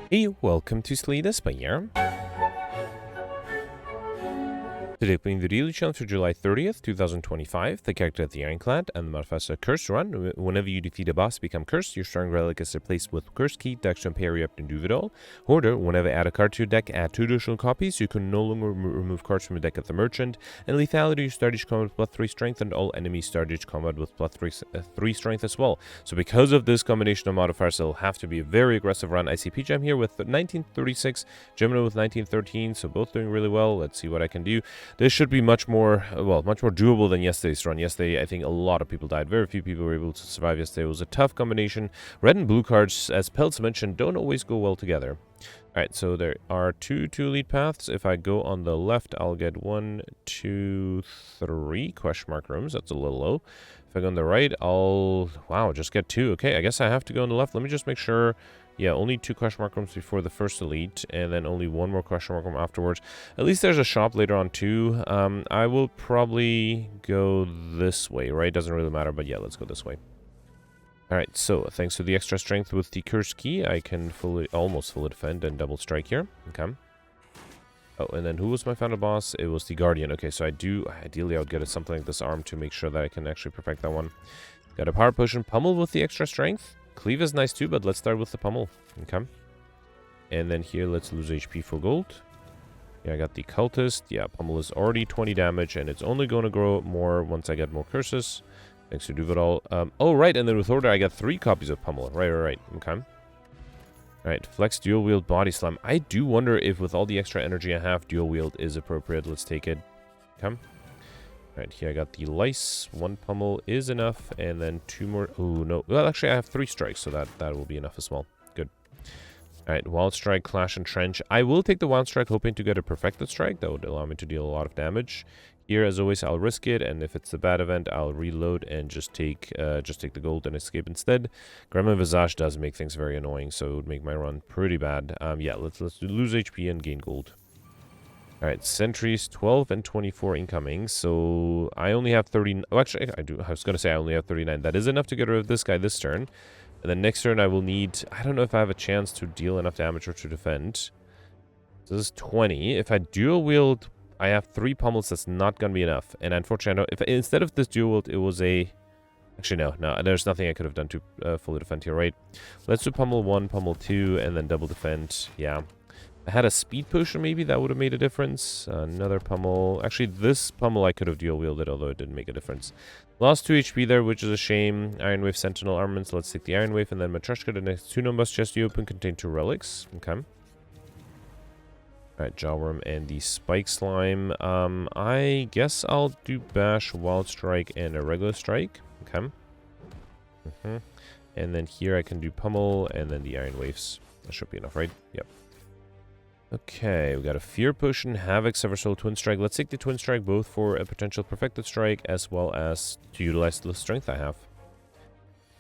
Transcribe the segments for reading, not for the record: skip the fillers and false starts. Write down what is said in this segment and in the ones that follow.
Hey, welcome to Slay Spire. Today playing the daily challenge for July 30th, 2025. The character of the Ironclad and the modifiers are Curse Run. Whenever you defeat a boss, become cursed. Your strong relic is replaced with Curse Key, Darkstone Periapt, and Duvidal. Hoarder, whenever add a card to your deck, add 2 additional copies. You can no longer remove cards from the deck of the Merchant. And Lethality, you start each combat with +3 strength, and all enemies start each combat with +3 strength as well. So because of this combination of modifiers, it'll have to be a very aggressive run. I see PGM here with 1936, Gemini with 1913, so both doing really well. Let's see what I can do. This should be much more doable than yesterday's run. Yesterday, I think a lot of people died. Very few people were able to survive yesterday. It was a tough combination. Red and blue cards, as Peltz mentioned, don't always go well together. Alright, so there are two lead paths. If I go on the left, I'll get 1, 2, 3 question mark rooms. That's a little low. If I go on the right, I'll... Wow, just get 2. Okay, I guess I have to go on the left. Let me just make sure... Yeah, only 2 question mark rooms before the first elite, and then only 1 more question mark room afterwards. At least there's a shop later on too. I will probably go this way, right? Doesn't really matter, but yeah, let's go this way. Alright, so thanks to the extra strength with the curse key, I can almost fully defend and double strike here. Okay. Oh, and then who was my final boss? It was the Guardian. Okay, so ideally I would get something like this arm to make sure that I can actually perfect that one. Got a power potion, pummel with the extra strength. Cleave is nice too, but let's start with the pummel. Okay. And then here, let's lose HP for gold. Yeah, I got the cultist. Yeah, pummel is already 20 damage, and it's only going to grow more once I get more curses. Thanks to Duvidal. Oh, right, and then with Order, I got 3 copies of pummel. Right. Okay. Alright, flex dual wield body slam. I do wonder if with all the extra energy I have, dual wield is appropriate. Let's take it. Okay. Alright, here I got the lice. 1 pummel is enough, and then 2 more. Oh, no. Well, actually, I have 3 strikes, so that will be enough as well. Good. Alright, Wild Strike, Clash, and Trench. I will take the Wild Strike, hoping to get a Perfected Strike. That would allow me to deal a lot of damage. Here, as always, I'll risk it, and if it's a bad event, I'll reload and just take the gold and escape instead. Gremlin Visage does make things very annoying, so it would make my run pretty bad. Yeah, let's lose HP and gain gold. Alright, sentries, 12 and 24 incoming, so I only have 30... Oh, actually, I was going to say I only have 39. That is enough to get rid of this guy this turn. And then next turn I will need... I don't know if I have a chance to deal enough damage or to defend. So this is 20. If I dual wield, I have 3 pummels. That's not going to be enough. And unfortunately, I know if instead of this dual wield, it was a... Actually, no, there's nothing I could have done to fully defend here, right? Let's do pummel 1, pummel 2, and then double defend. Yeah. I had a speed potion, maybe that would have made a difference. Another pummel. Actually, this pummel I could have dual wielded, although it didn't make a difference. Lost 2 HP there, which is a shame. Iron Wave, Sentinel armaments. Let's take the Iron Wave, and then Matryoshka. The next 2 numbers chest you open contain 2 relics. Okay. Alright, Jawworm and the Spike Slime. I guess I'll do Bash, Wild Strike, and a regular strike. Okay. And then here I can do Pummel, and then the Iron Waves. That should be enough, right? Yep. Okay, we got a Fear Potion, Havoc, Sever Soul, Twin Strike. Let's take the Twin Strike both for a potential Perfected Strike as well as to utilize the strength I have.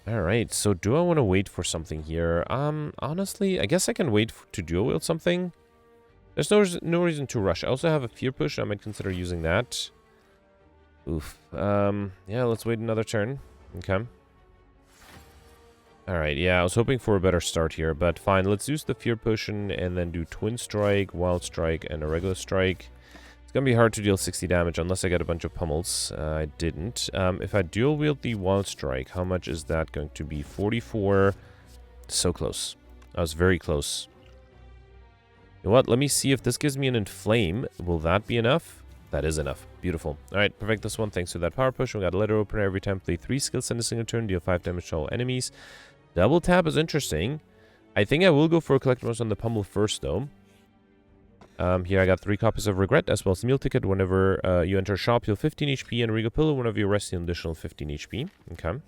Alright, so do I want to wait for something here? Honestly, I guess I can wait to dual wield something. There's no reason to rush. I also have a Fear Push. I might consider using that. Oof. Yeah, let's wait another turn. Okay. Alright, yeah, I was hoping for a better start here, but fine. Let's use the Fear Potion and then do Twin Strike, Wild Strike, and a regular strike. It's going to be hard to deal 60 damage unless I get a bunch of pummels. I didn't. If I dual wield the Wild Strike, how much is that going to be? 44. So close. I was very close. You know what? Let me see if this gives me an Inflame. Will that be enough? That is enough. Beautiful. Alright, perfect this one. Thanks to that power push. We got a letter opener every time. Play 3 skills in a single turn. Deal 5 damage to all enemies. Double tap is interesting. I think I will go for a collectibles on the pummel first, though. Here I got 3 copies of Regret, as well as Meal Ticket. Whenever you enter a shop, heal 15 HP, and Regal Pillow. Whenever you rest, heal an additional 15 HP. Okay.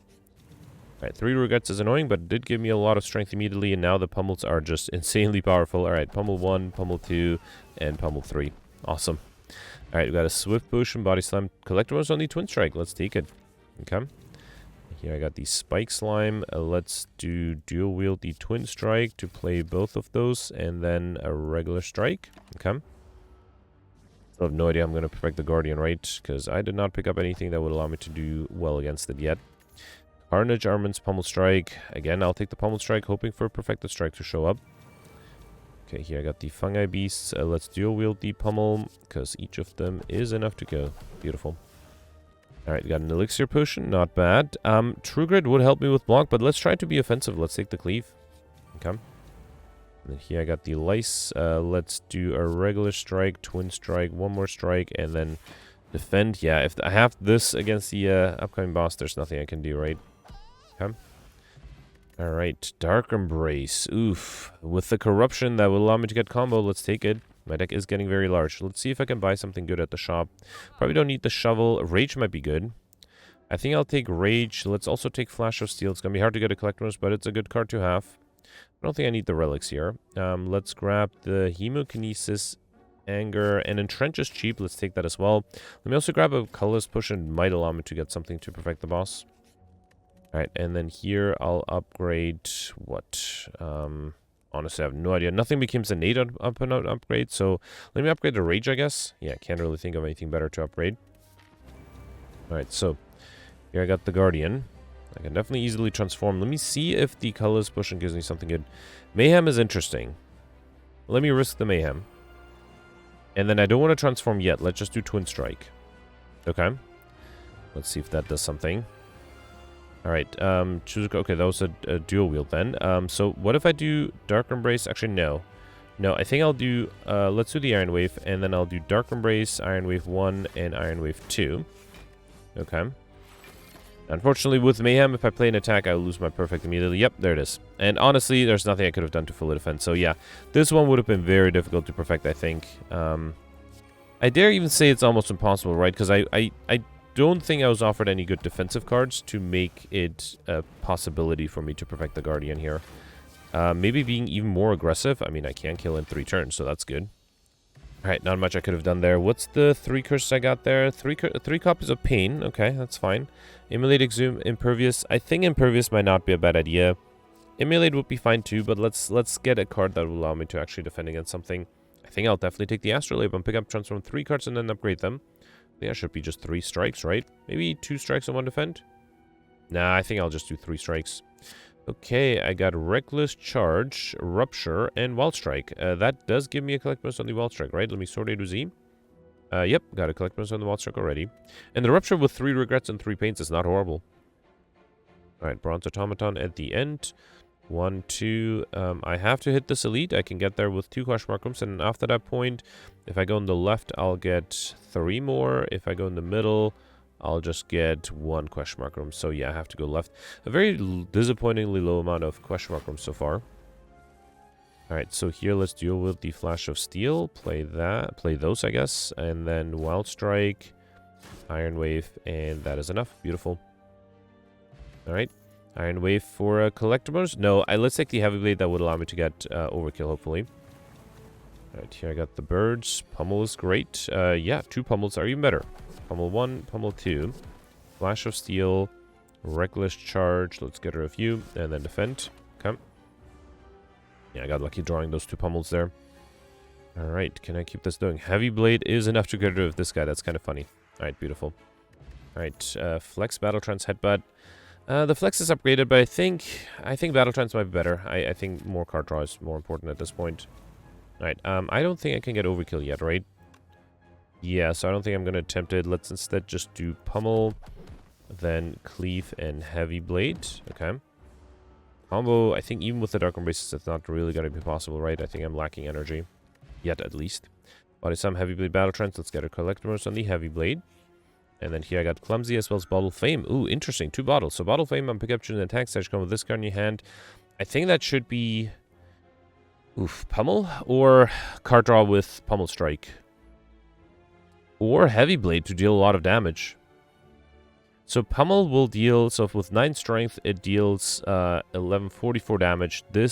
Alright, 3 Regrets is annoying, but it did give me a lot of strength immediately, and now the pummels are just insanely powerful. Alright, pummel 1, pummel 2, and pummel 3. Awesome. Alright, we got a Swift Potion, Body Slam, collectibles on the Twin Strike. Let's take it. Okay. Here I got the Spike Slime. Let's do dual wield the Twin Strike to play both of those, and then a regular strike. Okay. I have no idea I'm going to perfect the Guardian, right? Because I did not pick up anything that would allow me to do well against it yet. Carnage, Armaments, Pummel Strike. Again, I'll take the Pummel Strike, hoping for a Perfected Strike to show up. Okay, here I got the Fungi Beasts. Let's dual wield the Pummel, because each of them is enough to go. Beautiful. Alright, got an Elixir Potion. Not bad. True Grit would help me with block, but let's try to be offensive. Let's take the Cleave. Okay. And then here I got the Lice. Let's do a regular strike, twin strike, one more strike, and then defend. Yeah, if I have this against the upcoming boss, there's nothing I can do, right? Okay. Alright, Dark Embrace. Oof. With the corruption that will allow me to get combo, let's take it. My deck is getting very large. Let's see if I can buy something good at the shop. Probably don't need the shovel. Rage might be good. I think I'll take Rage. Let's also take Flash of Steel. It's going to be hard to get a Collector's, but it's a good card to have. I don't think I need the relics here. Let's grab the Hemokinesis, Anger, and Entrench is cheap. Let's take that as well. Let me also grab a Colorless Push, and might allow me to get something to perfect the boss. Alright, and then here I'll upgrade what? Honestly, I have no idea. Nothing becomes innate upon upgrade, so let me upgrade the Rage, I guess. Yeah, can't really think of anything better to upgrade. Alright, so here I got the Guardian. I can definitely easily transform. Let me see if the Colorless Pushing gives me something good. Mayhem is interesting. Let me risk the Mayhem. And then I don't want to transform yet. Let's just do Twin Strike. Okay. Let's see if that does something. Alright, choose. Okay, that was a dual wield then. So what if I do Dark Embrace? Actually, no. No, I think I'll do, let's do the Iron Wave, and then I'll do Dark Embrace, Iron Wave 1, and Iron Wave 2. Okay. Unfortunately, with Mayhem, if I play an attack, I'll lose my perfect immediately. Yep, there it is. And honestly, there's nothing I could have done to fully defend. So yeah, this one would have been very difficult to perfect, I think. I dare even say it's almost impossible, right? Because I don't think I was offered any good defensive cards to make it a possibility for me to perfect the Guardian here. Maybe being even more aggressive. I mean, I can kill in 3 turns, so that's good. Alright, not much I could have done there. What's the 3 curses I got there? 3 copies of Pain. Okay, that's fine. Emulate, Exhume, Impervious. I think Impervious might not be a bad idea. Emulate would be fine too, but let's get a card that will allow me to actually defend against something. I think I'll definitely take the Astrolabe and pick up, transform 3 cards and then upgrade them. Yeah, should be just 3 strikes, right? Maybe 2 strikes and 1 defend? Nah, I think I'll just do 3 strikes. Okay, I got Reckless Charge, Rupture, and Wild Strike. That does give me a collect bonus on the Wild Strike, right? Let me sort A to Z. Yep, got a collect bonus on the Wild Strike already. And the Rupture with 3 Regrets and 3 Pains is not horrible. Alright, Bronze Automaton at the end. 1, 2. I have to hit this elite. I can get there with 2 question mark rooms, and after that point, if I go on the left, I'll get 3 more. If I go in the middle, I'll just get 1 question mark room. So yeah, I have to go left. A very disappointingly low amount of question mark rooms so far. Alright, so here let's deal with the Flash of Steel. Play those, I guess. And then Wild Strike, Iron Wave, and that is enough. Beautiful. Alright. Iron Wave for collectibles? No, let's take the Heavy Blade. That would allow me to get Overkill, hopefully. Alright, here I got the birds. Pummel is great. Yeah, 2 pummels are even better. Pummel 1, Pummel 2. Flash of Steel, Reckless Charge. Let's get rid of you, and then defend. Okay. Yeah, I got lucky drawing those 2 pummels there. Alright, can I keep this going? Heavy Blade is enough to get rid of this guy. That's kind of funny. Alright, beautiful. Alright, Flex Battle Trance Headbutt. The Flex is upgraded, but I think Battle Trance might be better. I think more card draw is more important at this point. Alright, I don't think I can get Overkill yet, right? Yeah, so I don't think I'm going to attempt it. Let's instead just do Pummel, then Cleave and Heavy Blade. Okay. Combo, I think even with the Dark Embraces, it's not really going to be possible, right? I think I'm lacking energy. Yet, at least. Body some Heavy Blade Battle Trance. Let's get a Collector's on the Heavy Blade. And then here I got Clumsy as well as Bottle Flame. Ooh, interesting. 2 bottles. So Bottle Flame on pick up an attack stage. Come with this card in your hand. I think that should be... Oof, Pummel? Or card draw with Pummel Strike. Or Heavy Blade to deal a lot of damage. So Pummel will deal... So with 9 strength, it deals 1144 damage. The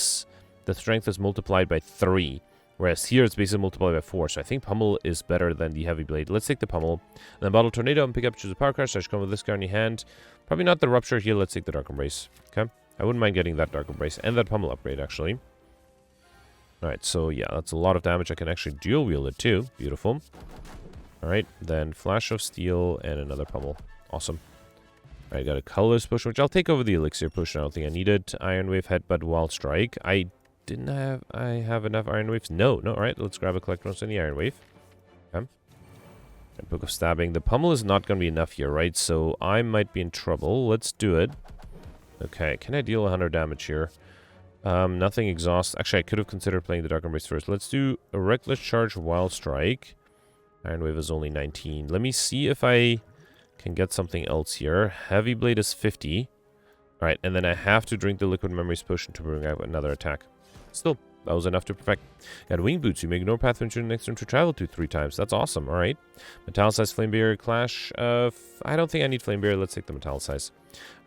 strength is multiplied by 3. Whereas here it's basically multiplied by 4. So I think Pummel is better than the Heavy Blade. Let's take the Pummel. And then Bottle Tornado and pick up, choose a power card. So I should come with this card in your hand. Probably not the Rupture here. Let's take the Dark Embrace. Okay. I wouldn't mind getting that Dark Embrace and that Pummel upgrade, actually. Alright, so yeah, that's a lot of damage. I can actually dual wield it too. Beautiful. Alright, then Flash of Steel and another Pummel. Awesome. Alright, got a Colorless Push, which I'll take over the Elixir Push. I don't think I need it. Iron Wave, Headbutt, Wild Strike. I didn't I have enough Iron Waves? No. Alright, let's grab a Collector's on the Iron Wave. Okay. And Book of Stabbing. The Pummel is not going to be enough here, right? So I might be in trouble. Let's do it. Okay, can I deal 100 damage here? Nothing exhaust. Actually, I could have considered playing the Dark Embrace first. Let's do a Reckless Charge, Wild Strike. Iron Wave is only 19. Let me see if I can get something else here. Heavy Blade is 50. Alright, and then I have to drink the Liquid Memories Potion to bring out another attack. Still, that was enough to perfect. Got Wing Boots. You may ignore path venture next turn to travel to 3 times. That's awesome. Alright. Metallicized Flame Barrier Clash. I don't think I need Flame Barrier. Let's take the Metallicized.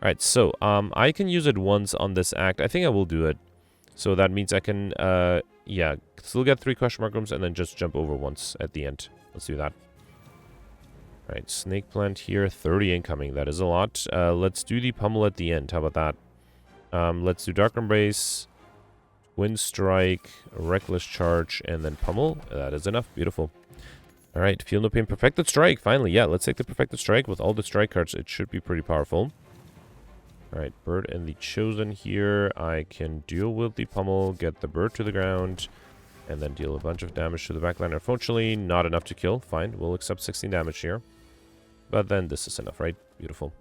Alright, so, I can use it once on this act. I think I will do it. So that means I can, yeah, still get 3 question mark rooms and then just jump over once at the end. Let's do that. Alright, Snake Plant here, 30 incoming. That is a lot. Let's do the Pummel at the end. How about that? Let's do Dark Embrace, Twin Strike, Reckless Charge, and then Pummel. That is enough. Beautiful. Alright, Feel No Pain, Perfected Strike. Finally, yeah, let's take the Perfected Strike. With all the strike cards, it should be pretty powerful. Alright, Bird and the Chosen here. I can deal with the Pummel, get the Bird to the ground, and then deal a bunch of damage to the backline. Unfortunately, not enough to kill. Fine, we'll accept 16 damage here. But then this is enough, right? Beautiful.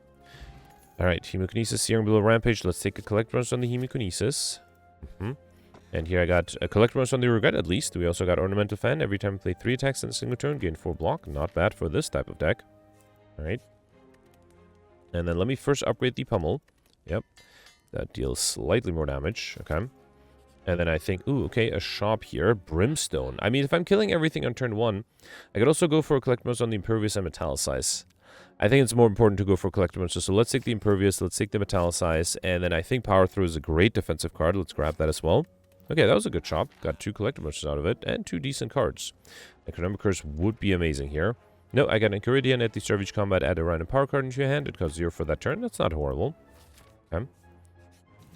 Alright, Hemokinesis, Searing Below Rampage. Let's take a Collect Bonus on the Hemokinesis. And here I got a Collect Bonus on the Regret, at least. We also got Ornamental Fan. Every time I play 3 attacks in a single turn, gain 4 block. Not bad for this type of deck. Alright. And then let me first upgrade the Pummel. Yep. That deals slightly more damage. Okay. And then I think, ooh, okay, a shop here. Brimstone. I mean, if I'm killing everything on turn 1, I could also go for a Collect Bonus on the Impervious and Metallicize. I think it's more important to go for Collect Bonuses. So let's take the Impervious, let's take the Metallicize, and then I think Power Through is a great defensive card. Let's grab that as well. Okay, that was a good shop. Got 2 Collect Bonuses out of it, and 2 decent cards. Economic Curse would be amazing here. No, I got an Enchiridion. At the start of each combat, add a random power card into your hand. It costs 0 for that turn. That's not horrible. Okay.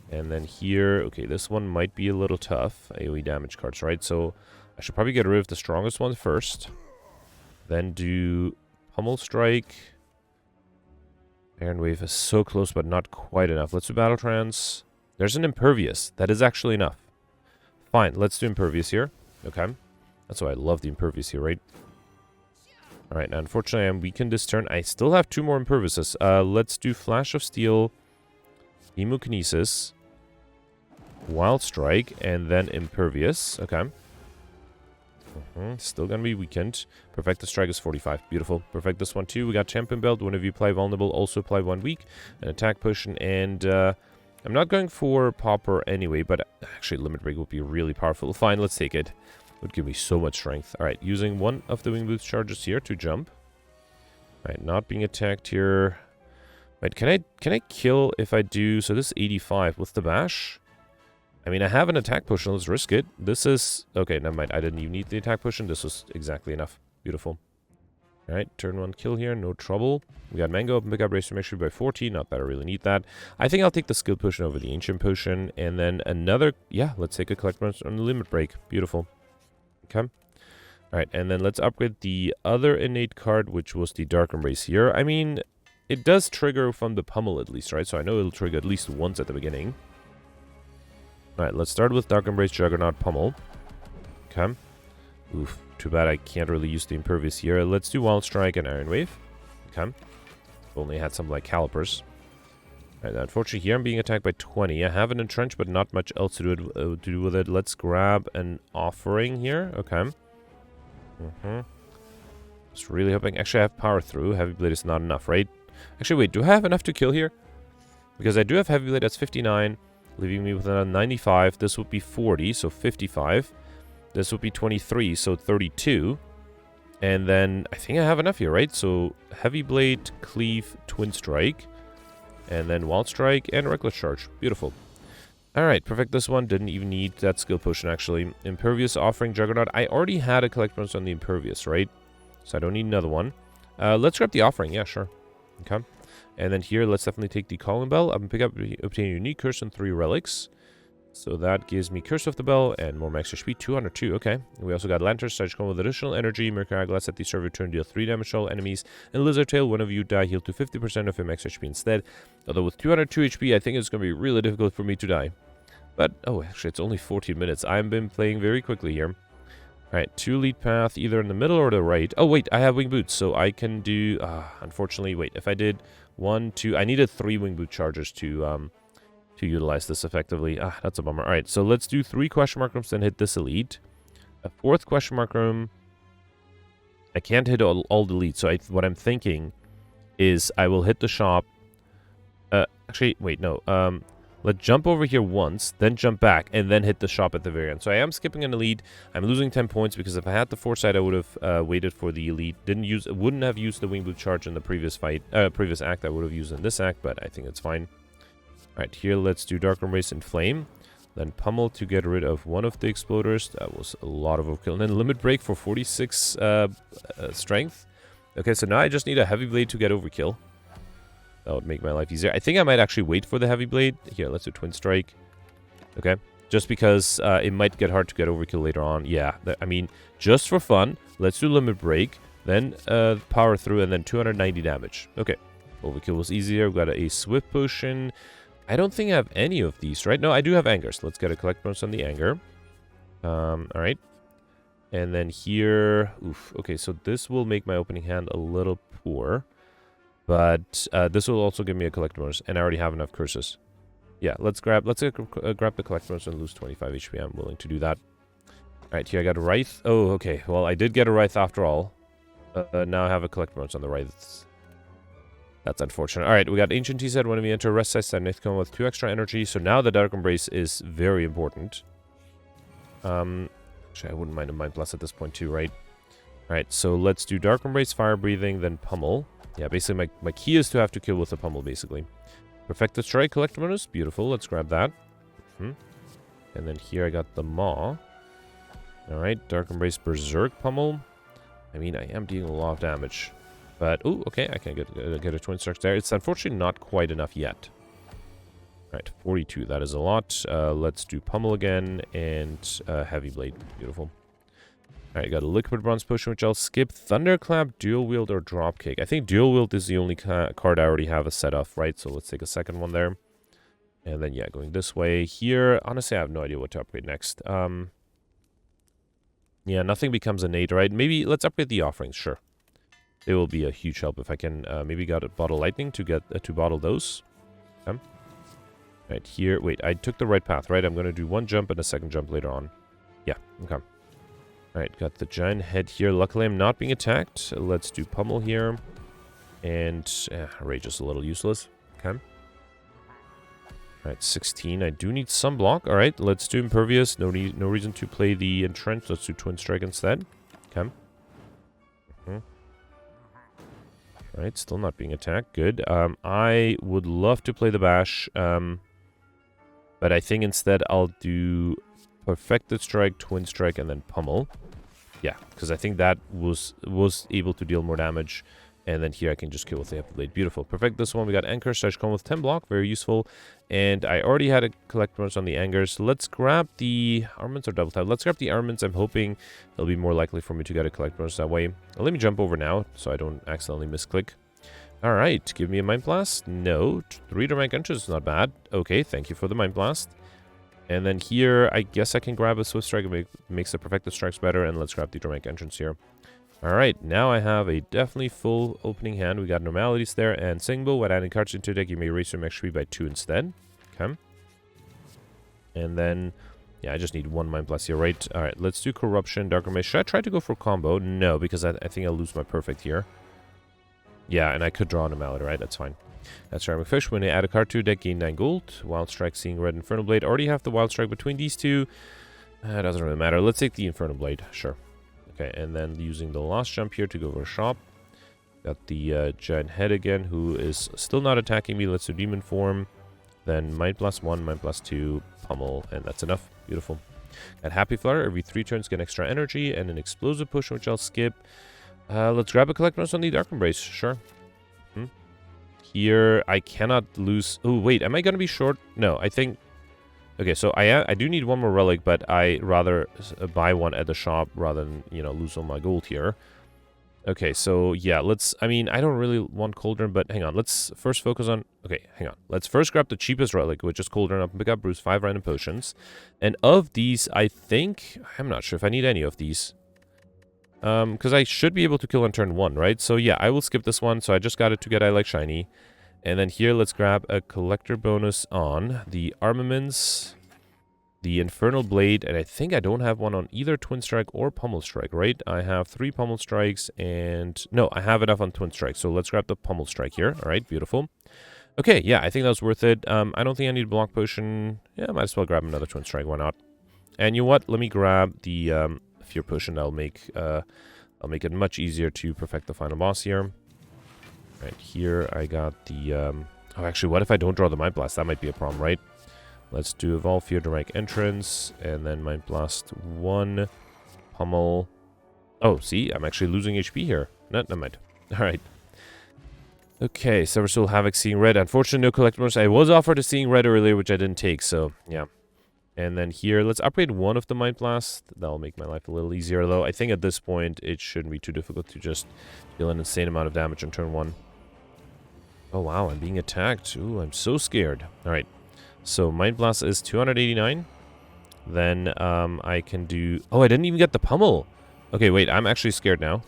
And then here, okay, this one might be a little tough. AoE damage cards, right? So I should probably get rid of the strongest one first. Then do Pummel Strike. Iron Wave is so close, but not quite enough. Let's do Battle Trance. There's an Impervious. That is actually enough. Fine, let's do Impervious here. Okay. That's why I love the Impervious here, right? Alright, now unfortunately I'm weakened this turn. I still have 2 more Imperviouses. Let's do Flash of Steel, Hemokinesis, Wild Strike, and then Impervious. Okay. Still gonna be weakened. Perfect Strike is 45. Beautiful. Perfect this one too. We got Champion Belt. Whenever you apply Vulnerable, also apply 1 weak. An Attack Potion, and I'm not going for Pauper anyway, but actually Limit Break would be really powerful. Fine, let's take it. Would give me so much strength. Alright, using one of the Wing Boots charges here to jump. Alright, not being attacked here. Wait, can I kill if I do... So this is 85 with the Bash. I mean, I have an attack potion. Let's risk it. This is... Okay, never mind. I didn't even need the attack potion. This was exactly enough. Beautiful. Alright, turn 1 kill here. No trouble. We got Mango up and pick up Race to make sure by 14. Not that I really need that. I think I'll take the skill potion over the ancient potion. And then another... Yeah, let's take a collect bonus on the limit break. Beautiful. Okay. Alright, and then let's upgrade the other innate card, which was the Dark Embrace here. I mean, it does trigger from the Pummel at least, right? So I know it'll trigger at least once at the beginning. Alright, let's start with Dark Embrace, Juggernaut, Pummel. Okay. Oof, too bad I can't really use the Impervious here. Let's do Wild Strike and Iron Wave. Okay. Only had some, like, Calipers. Alright, unfortunately here I'm being attacked by 20. I have an Entrench, but not much else to do with it. Let's grab an Offering here. Okay. Just really hoping... Actually, I have Power Through. Heavy Blade is not enough, right? Actually, wait, do I have enough to kill here? Because I do have Heavy Blade, that's 59. Leaving me with another 95. This would be 40, so 55. This would be 23, so 32. And then I think I have enough here, right? So Heavy Blade, Cleave, Twin Strike. And then Wild Strike and Reckless Charge. Beautiful. Alright, perfect this one. Didn't even need that skill potion, actually. Impervious, Offering, Juggernaut. I already had a collect bonus on the Impervious, right? So I don't need another one. Let's grab the Offering. Yeah, sure. Okay. And then here, let's definitely take the Calling Bell. I'm going to pick up, obtain a unique curse and 3 relics. So that gives me Curse of the Bell and more max HP, 202. Okay. And we also got Lantern, Surge Cone with additional energy. Mercury Glass at the start of your turn, deal 3 damage to all enemies. And Lizard Tail, whenever you die, heal to 50% of your max HP instead. Although with 202 HP, I think it's going to be really difficult for me to die. But, oh, actually, it's only 14 minutes. I've been playing very quickly here. Alright, 2 lead path, either in the middle or the right. Oh, wait, I have wing boots, so I can do... unfortunately, wait, if I did 1, 2... I needed 3 wing boot chargers to utilize this effectively. That's a bummer. Alright, so let's do 3 question mark rooms, then hit this elite. A 4th question mark room... I can't hit all the leads, so what I'm thinking is I will hit the shop. Actually, wait, no. Let's jump over here once, then jump back, and then hit the shop at the very end. So I am skipping an elite. I'm losing 10 points because if I had the foresight, I would have waited for the elite. Wouldn't have used the wing boot charge in the previous act. I would have used in this act, but I think it's fine. All right, here let's do Dark Embrace and Flame. Then Pummel to get rid of one of the exploders. That was a lot of overkill. And then Limit Break for 46 strength. Okay, so now I just need a Heavy Blade to get overkill. That would make my life easier. I think I might actually wait for the Heavy Blade. Here, let's do Twin Strike. Okay, just because it might get hard to get overkill later on. Yeah, I mean, just for fun, let's do Limit Break. Then Power Through, and then 290 damage. Okay, overkill was easier. We've got a Swift Potion. I don't think I have any of these, right? No, I do have Angers. Let's get a collect bonus on the Anger. Alright. And then here... Oof. Okay, so this will make my opening hand a little poor. But this will also give me a collect bonus. And I already have enough curses. Yeah, let's grab the collect bonus and lose 25 HP. I'm willing to do that. Alright, here I got a Wraith. Oh, okay. Well, I did get a Wraith after all. Now I have a collect bonus on the Wraiths. That's unfortunate. Alright, we got Ancient T-Set. When we enter Rest Size, Innate Pummel with 2 extra energy. So now the Dark Embrace is very important. Actually, I wouldn't mind a Mind Blast at this point too, right? Alright, so let's do Dark Embrace, Fire Breathing, then Pummel. Yeah, basically my key is to have to kill with the Pummel, basically. Perfected Strike, Collect Bonus. Beautiful, let's grab that. And then here I got the Maw. Alright, Dark Embrace, Berserk, Pummel. I mean, I am dealing a lot of damage. But, oh, okay, I can get a Twin Strike there. It's unfortunately not quite enough yet. Alright, 42, that is a lot. Let's do Pummel again, and Heavy Blade. Beautiful. Alright, got a Liquid Bronze Potion, which I'll skip. Thunderclap, Dual Wield, or Dropkick. I think Dual Wield is the only card I already have a set of, right? So let's take a second one there. And then, yeah, going this way. Here, honestly, I have no idea what to upgrade next. Yeah, nothing becomes innate, right? Maybe let's upgrade the offerings, sure. They will be a huge help if I can maybe got a Bottle Lightning to get to bottle those. Okay. Right here. Wait, I took the right path, right? I'm going to do 1 jump and a 2nd jump later on. Yeah, okay. Alright, got the giant head here. Luckily, I'm not being attacked. Let's do Pummel here. And Rage is a little useless. Okay. Alright, 16. I do need some block. Alright, let's do Impervious. No reason to play the Entrench. Let's do Twin Strike instead. Okay. Alright, still not being attacked. Good. I would love to play the Bash. But I think instead I'll do Perfected Strike, Twin Strike, and then Pummel. Yeah, because I think that was able to deal more damage. And then here I can just kill with the Heavy Blade. Beautiful. Perfect this one. We got Anchor, Stretch Cone with 10 block. Very useful. And I already had a collect bonus on the Angers. So let's grab the Armaments or Double Tap. Let's grab the Armaments. I'm hoping it'll be more likely for me to get a collect bonus that way. Let me jump over now so I don't accidentally misclick. Alright, give me a Mind Blast. No. 3 Dramatic Entrance is not bad. Okay, thank you for the Mind Blast. And then here, I guess I can grab a Swift Strike. It makes the Perfected Strikes better. And let's grab the Dramatic Entrance here. Alright, now I have a definitely full opening hand. We got Normalities there, and Singbo. When adding cards into deck, you may raise your max HP by 2 instead. Okay. And then, yeah, I just need 1 Mind Blast here, right? Alright, let's do Corruption, Dark Embrace. Should I try to go for combo? No, because I think I'll lose my Perfect here. Yeah, and I could draw Normality, right? That's fine. That's Ceramic Fish. When I add a card to a deck, gain 9 gold. Wild Strike, seeing Red Infernal Blade. Already have the Wild Strike between these two. It doesn't really matter. Let's take the Infernal Blade, sure. Okay, and then using the last jump here to go over a shop. Got the giant head again, who is still not attacking me. Let's do Demon Form. Then Mind Blast 1, Mind Blast 2, Pummel, and that's enough. Beautiful. Got Happy Flower. Every 3 turns get extra energy, and an Explosive Push, which I'll skip. Let's grab a Collect Bonus on the Dark Embrace. Sure. Here, I cannot lose... Oh, wait, am I going to be short? No, I think... Okay, so I do need 1 more relic, but I rather buy one at the shop rather than, you know, lose all my gold here. Okay, so yeah, I mean, I don't really want Cauldron, but hang on. Let's first focus on, okay, hang on. Let's first grab the cheapest relic, which is Cauldron up and pick up Bruce 5 random potions. And of these, I'm not sure if I need any of these. Because I should be able to kill on turn 1, right? So yeah, I will skip this one. So I just got it to get I Like Shiny. And then here, let's grab a collector bonus on the armaments, the Infernal Blade, and I think I don't have one on either Twin Strike or Pummel Strike, right? I have 3 Pummel Strikes, and no, I have enough on Twin Strike, so let's grab the Pummel Strike here. All right, beautiful. Okay, yeah, I think that was worth it. I don't think I need a Block Potion. Yeah, I might as well grab another Twin Strike, why not? And you know what? Let me grab the Fear Potion. I'll make it much easier to perfect the final boss here. Right here, I got the... oh, actually, what if I don't draw the Mind Blast? That might be a problem, right? Let's do Evolve Fear Direct Entrance, and then Mind Blast 1, Pummel. Oh, see, I'm actually losing HP here. No, never mind. Alright. Okay, Sever Soul, Havoc, Seeing Red. Unfortunately, no collectibles. I was offered a Seeing Red earlier, which I didn't take, so, yeah. And then here, let's upgrade one of the Mind Blast. That'll make my life a little easier, though. I think at this point, it shouldn't be too difficult to just deal an insane amount of damage on turn 1. Oh, wow, I'm being attacked. Ooh, I'm so scared. Alright. So, Mind Blast is 289. Then, I can do... Oh, I didn't even get the Pummel. Okay, wait, I'm actually scared now.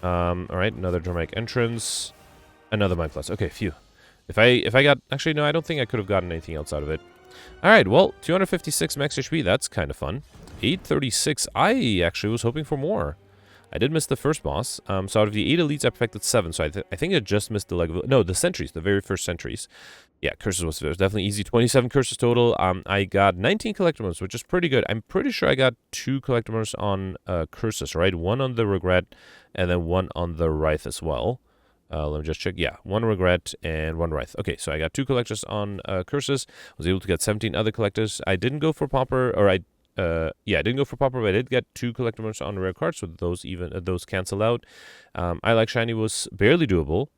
Alright, another Dramatic Entrance. Another Mind Blast. Okay, phew. If I got... Actually, no, I don't think I could have gotten anything else out of it. Alright, well, 256 max HP. That's kind of fun. 836. I actually was hoping for more. I did miss the first boss. So out of the 8 elites, I perfected 7. So I think I just missed the no, the sentries, the very first sentries. Yeah, curses was definitely easy. 27 curses total. I got 19 collectibles, which is pretty good. I'm pretty sure I got 2 collectibles on curses, right? 1 on the Regret, and then 1 on the Wraith as well. Let me just check. Yeah, 1 Regret and 1 Wraith. Okay, so I got 2 collectors on curses. I was able to get 17 other collectors. I didn't go for Pauper, or I didn't go for Pauper, but I did get 2 collectibles on rare cards, so those cancel out. I Like Shiny was barely doable.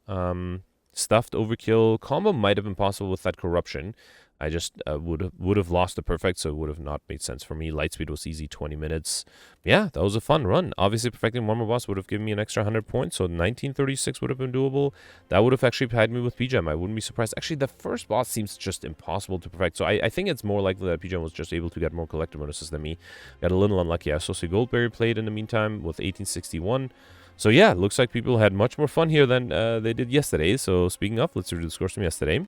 Stuffed Overkill combo might have been possible with that Corruption. I just would have lost the perfect, so it would have not made sense for me. Lightspeed was easy, 20 minutes. Yeah, that was a fun run. Obviously, perfecting one more boss would have given me an extra 100 points, so 1936 would have been doable. That would have actually had me with PGM. I wouldn't be surprised. Actually, the first boss seems just impossible to perfect, so I think it's more likely that PGM was just able to get more collector bonuses than me. Got a little unlucky. I saw Goldberry played in the meantime with 1861. So yeah, looks like people had much more fun here than they did yesterday. So speaking of, let's review the scores from yesterday.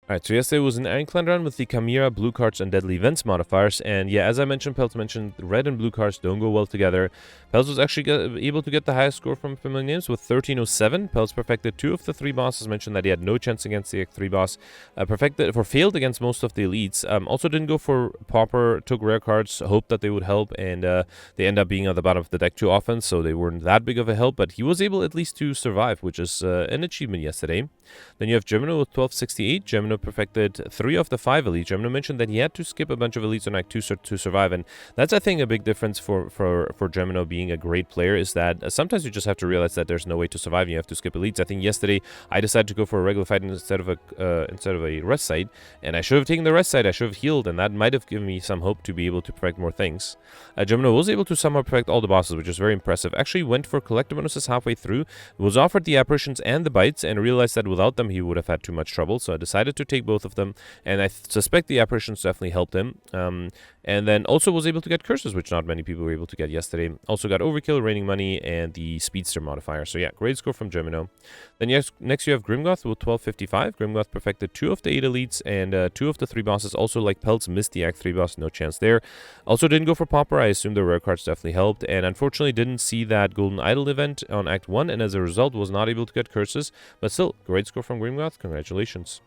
Alright, so yesterday was an Ironclad run with the Chimera, Blue Cards, and Deadly Events modifiers, and yeah, as I mentioned, Peltz mentioned, red and blue cards don't go well together. Peltz was actually able to get the highest score from familiar names with 1307. Peltz perfected 2 of the 3 bosses, mentioned that he had no chance against the X3 boss, failed against most of the elites, also didn't go for Pauper, took rare cards, hoped that they would help, and they end up being at the bottom of the deck too often, so they weren't that big of a help, but he was able at least to survive, which is an achievement yesterday. Then you have Gemino with 1268. Gemino perfected 3 of the 5 elites. Gemino mentioned that he had to skip a bunch of elites on Act 2 to survive, and that's, I think, a big difference for Gemino being a great player, is that sometimes you just have to realize that there's no way to survive and you have to skip elites. I think yesterday I decided to go for a regular fight instead of a rest site, and I should have taken the rest site. I should have healed, and that might have given me some hope to be able to perfect more things. Gemino was able to somehow perfect all the bosses, which is very impressive. Actually went for collector bonuses halfway through, was offered the apparitions and the bites, and realized that without them he would have had too much trouble, so I decided to take both of them, and I suspect the apparitions definitely helped him. And then also was able to get curses, which not many people were able to get yesterday. Also got Overkill, Raining Money, and the Speedster modifier. So yeah, great score from Gemino. Then next you have Grimgoth with 1255. Grimgoth perfected 2 of the 8 elites and 2 of the 3 bosses. Also, like Peltz, missed the Act 3 boss, no chance there. Also didn't go for Pauper. I assume the rare cards definitely helped, and unfortunately didn't see that Golden Idol event on Act 1, and as a result was not able to get curses. But still, great score from Grimgoth. Congratulations.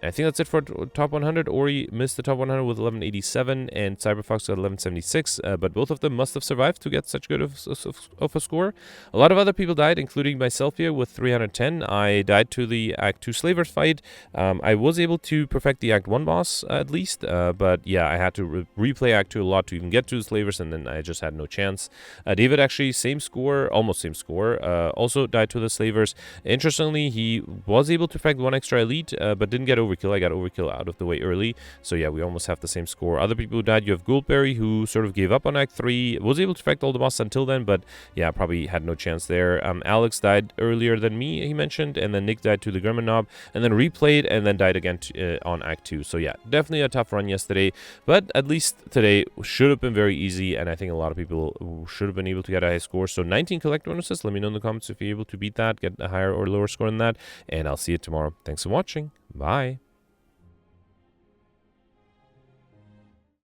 I think that's it for top 100. Ori missed the top 100 with 1187, and Cyberfox got 1176, but both of them must have survived to get such good of a score. A lot of other people died, including myself here with 310. I died to the Act 2 Slavers fight. I was able to perfect the Act 1 boss, at least, but yeah, I had to replay Act 2 a lot to even get to the Slavers, and then I just had no chance. David actually, same score, almost same score, also died to the Slavers. Interestingly, he was able to perfect 1 extra elite, but didn't get overkill. I got overkill out of the way early. So yeah, we almost have the same score. Other people who died, you have Goldberry, who sort of gave up on Act 3. Was able to affect all the bosses until then, but yeah, probably had no chance there. Alex died earlier than me, he mentioned, and then Nick died to the Gremlin Knob, and then replayed, and then died again on Act 2. So yeah, definitely a tough run yesterday, but at least today should have been very easy, and I think a lot of people should have been able to get a high score. So 19 collect bonuses. Let me know in the comments if you're able to beat that, get a higher or lower score than that, and I'll see you tomorrow. Thanks for watching. Bye.